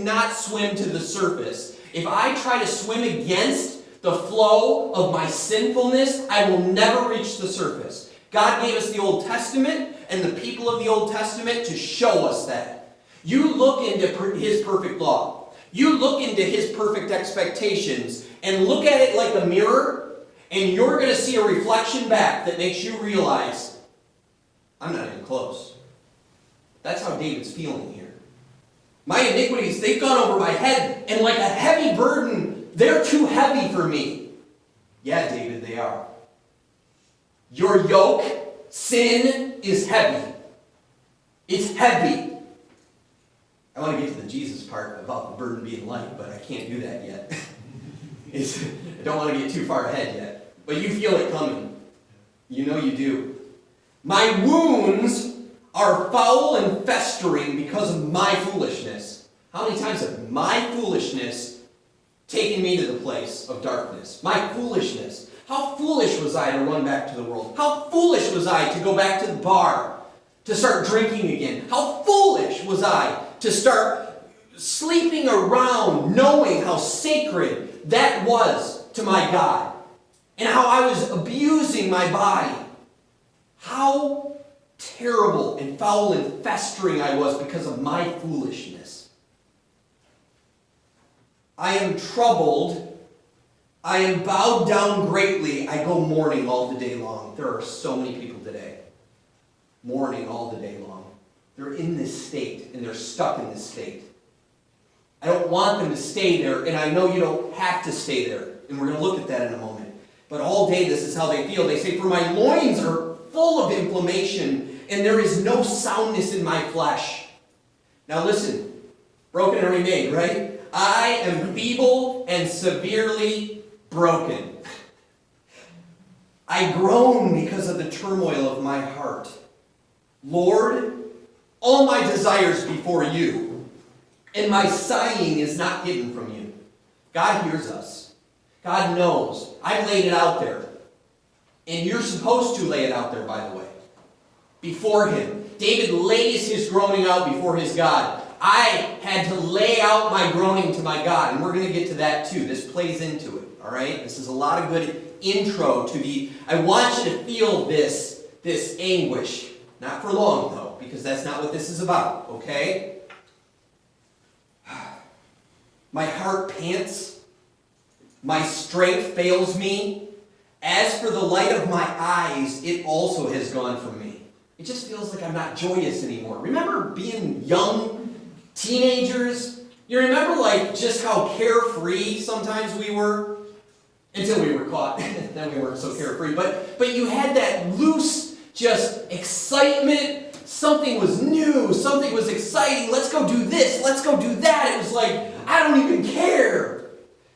cannot swim to the surface. If I try to swim against the flow of my sinfulness, I will never reach the surface. God gave us the Old Testament and the people of the Old Testament to show us that. You look into His perfect law. You look into His perfect expectations and look at it like a mirror, and you're going to see a reflection back that makes you realize, I'm not even close. That's how David's feeling here. My iniquities, they've gone over my head, and like a heavy burden, they're too heavy for me. Yeah, David, they are. Your yoke, sin, is heavy. It's heavy. I want to get to the Jesus part about the burden being light, but I can't do that yet. I don't want to get too far ahead yet. But you feel it coming. You know you do. My wounds are foul and festering because of my foolishness. How many times have my foolishness taken me to the place of darkness? My foolishness. How foolish was I to run back to the world? How foolish was I to go back to the bar, to start drinking again? How foolish was I to start sleeping around knowing how sacred that was to my God, and how I was abusing my body? How terrible and foul and festering I was because of my foolishness. I am troubled. I am bowed down greatly. I go mourning all the day long. There are so many people today mourning all the day long. They're in this state, and they're stuck in this state. I don't want them to stay there, and I know you don't have to stay there, and we're going to look at that in a moment. But all day, this is how they feel. They say, for my loins are full of inflammation, and there is no soundness in my flesh. Now listen, broken and remade, right? I am feeble and severely broken. I groan because of the turmoil of my heart. Lord, all my desires before you, and my sighing is not hidden from you. God hears us. God knows. I've laid it out there. And you're supposed to lay it out there, by the way. Before Him. David lays his groaning out before his God. I had to lay out my groaning to my God. And we're going to get to that too. This plays into it. Alright? This is a lot of good intro to the... I want you to feel this anguish. Not for long, though, because that's not what this is about. Okay? My heart pants. My strength fails me. As for the light of my eyes, it also has gone from me. It just feels like I'm not joyous anymore. Remember being young teenagers? You remember just how carefree sometimes we were? Until we were caught. Then we weren't so carefree. But you had that loose just excitement. Something was new. Something was exciting. Let's go do this. Let's go do that. It was like, I don't even care.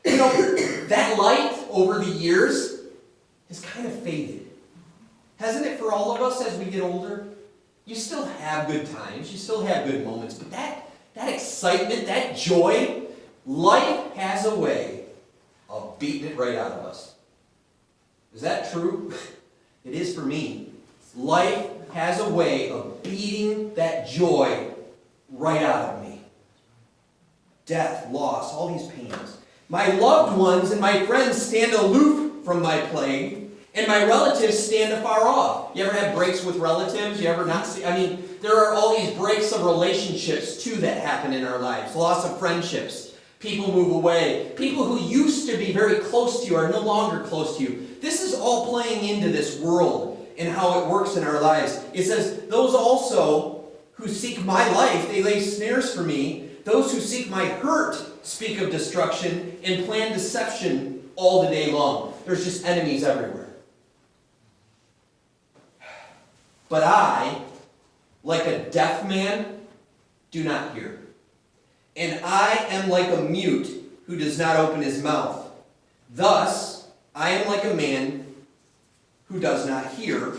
You know, that light over the years has kind of faded. Hasn't it for all of us as we get older? You still have good times. You still have good moments. But that excitement, that joy, life has a way of beating it right out of us. Is that true? It is for me. Life has a way of beating that joy right out of me. Death, loss, all these pains. My loved ones and my friends stand aloof from my plague, and my relatives stand afar off. You ever have breaks with relatives? You ever not see? I mean, there are all these breaks of relationships, too, that happen in our lives. Loss of friendships. People move away. People who used to be very close to you are no longer close to you. This is all playing into this world and how it works in our lives. It says, those also who seek my life, they lay snares for me. Those who seek my hurt speak of destruction and plan deception all the day long. There's just enemies everywhere. But I, like a deaf man, do not hear. And I am like a mute who does not open his mouth. Thus, I am like a man who does not hear,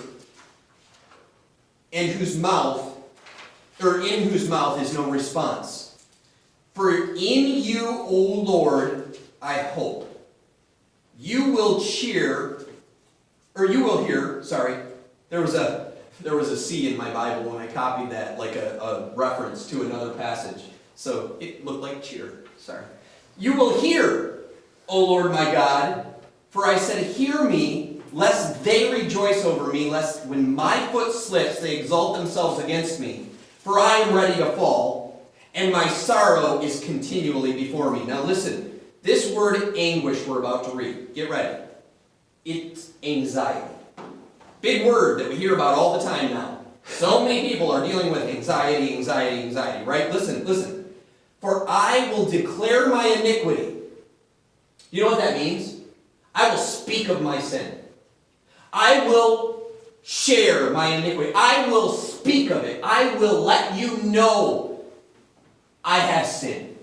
and in whose mouth is no response. For in you, O Lord, I hope. You will hear, there was a C in my Bible when I copied that, like a reference to another passage. It So it looked like cheer. Sorry. You will hear, O Lord my God, for I said, hear me, lest they rejoice over me, lest when my foot slips, they exalt themselves against me. For I am ready to fall, and my sorrow is continually before me. Now listen, this word anguish we're about to read, get ready. It's anxiety. Big word that we hear about all the time now. So many people are dealing with anxiety, right? Listen. For I will declare my iniquity. You know what that means? I will speak of my sin. I will share my iniquity. I will speak of it. I will let you know I have sinned.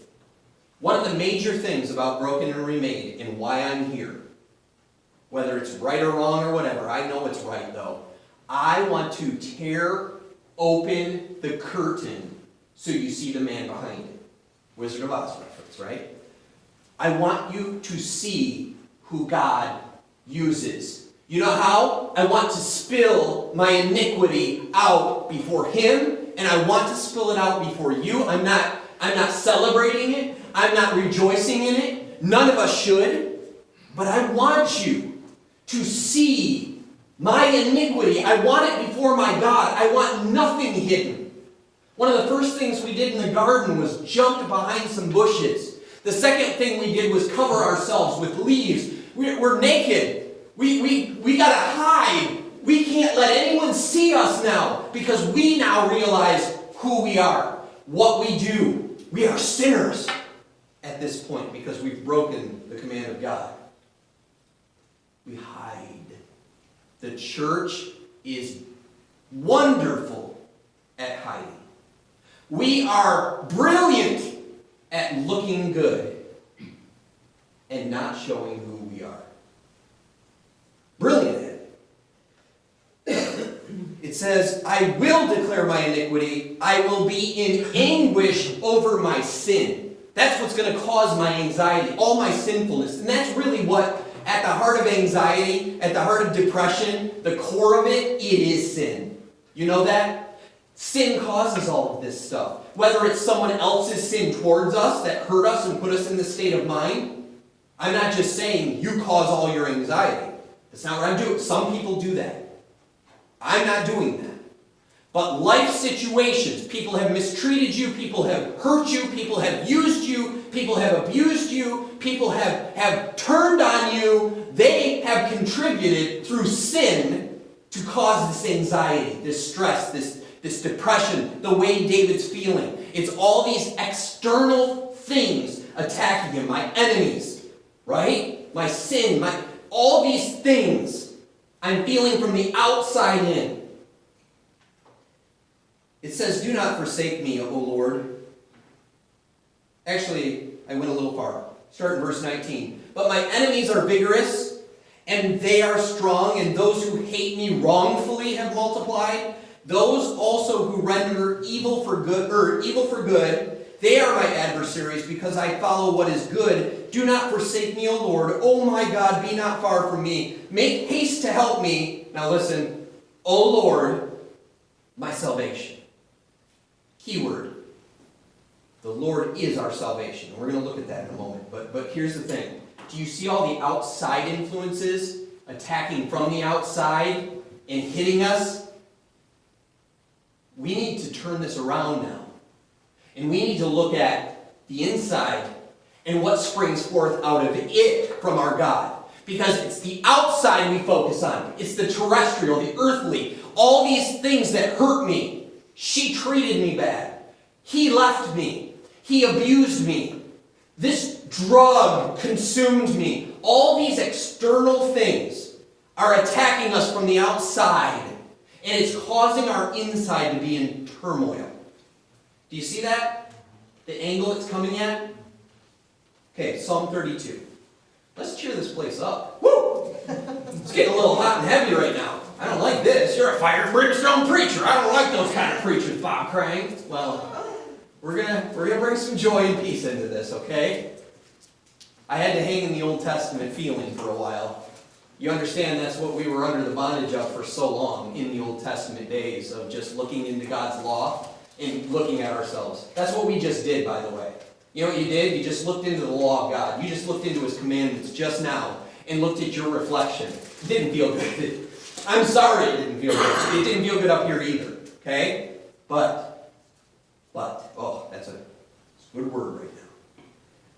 One of the major things about Broken and Remade and why I'm here, whether it's right or wrong or whatever, I know it's right though. I want to tear open the curtain so you see the man behind it. Wizard of Oz reference, right? I want you to see who God uses. You know how? I want to spill my iniquity out before him, and I want to spill it out before you. I'm not celebrating it. I'm not rejoicing in it. None of us should. But I want you to see my iniquity. I want it before my God. I want nothing hidden. One of the first things we did in the garden was jumped behind some bushes. The second thing we did was cover ourselves with leaves. We're naked. We gotta hide. We can't let anyone see us now because we now realize who we are, what we do. We are sinners at this point because we've broken the command of God. We hide. The church is wonderful at hiding. We are brilliant at looking good and not showing who we are. Brilliant at it. It says, I will declare my iniquity. I will be in anguish over my sin. That's what's going to cause my anxiety, all my sinfulness. And that's really what, at the heart of anxiety, at the heart of depression, the core of it is sin. You know that? Sin causes all of this stuff. Whether it's someone else's sin towards us that hurt us and put us in this state of mind. I'm not just saying you cause all your anxiety. That's not what I'm doing. Some people do that. I'm not doing that. But life situations, people have mistreated you, people have hurt you, people have used you, people have abused you, people have turned on you. They have contributed through sin to cause this anxiety, this stress, this depression, the way David's feeling. It's all these external things attacking him, my enemies, right? My sin, all these things I'm feeling from the outside in. It says, do not forsake me, O Lord. Actually, I went a little far. Start in verse 19. But my enemies are vigorous, and they are strong, and those who hate me wrongfully have multiplied. Those also who render evil for good, they are my adversaries, because I follow what is good. Do not forsake me, O Lord. O my God, be not far from me. Make haste to help me. Now listen, O Lord, my salvation. Keyword. The Lord is our salvation. We're going to look at that in a moment. But here's the thing. Do you see all the outside influences attacking from the outside and hitting us? We need to turn this around now. And we need to look at the inside and what springs forth out of it from our God. Because it's the outside we focus on. It's the terrestrial, the earthly, all these things that hurt me. She treated me bad. He left me. He abused me. This drug consumed me. All these external things are attacking us from the outside. And it's causing our inside to be in turmoil. Do you see that? The angle it's coming at? Okay, Psalm 32. Let's cheer this place up. Woo! It's getting a little hot and heavy right now. I don't like this. You're a fire and brimstone preacher. I don't like those kind of preachers, Bob Crane. Well, we're gonna bring some joy and peace into this, okay? I had to hang in the Old Testament feeling for a while. You understand that's what we were under the bondage of for so long in the Old Testament days, of just looking into God's law. in looking at ourselves. That's what we just did, by the way. You know what you did? You just looked into the law of God. You just looked into His commandments just now and looked at your reflection. It didn't feel good. I'm sorry it didn't feel good. It didn't feel good up here either. Okay? But, oh, that's a good word right now.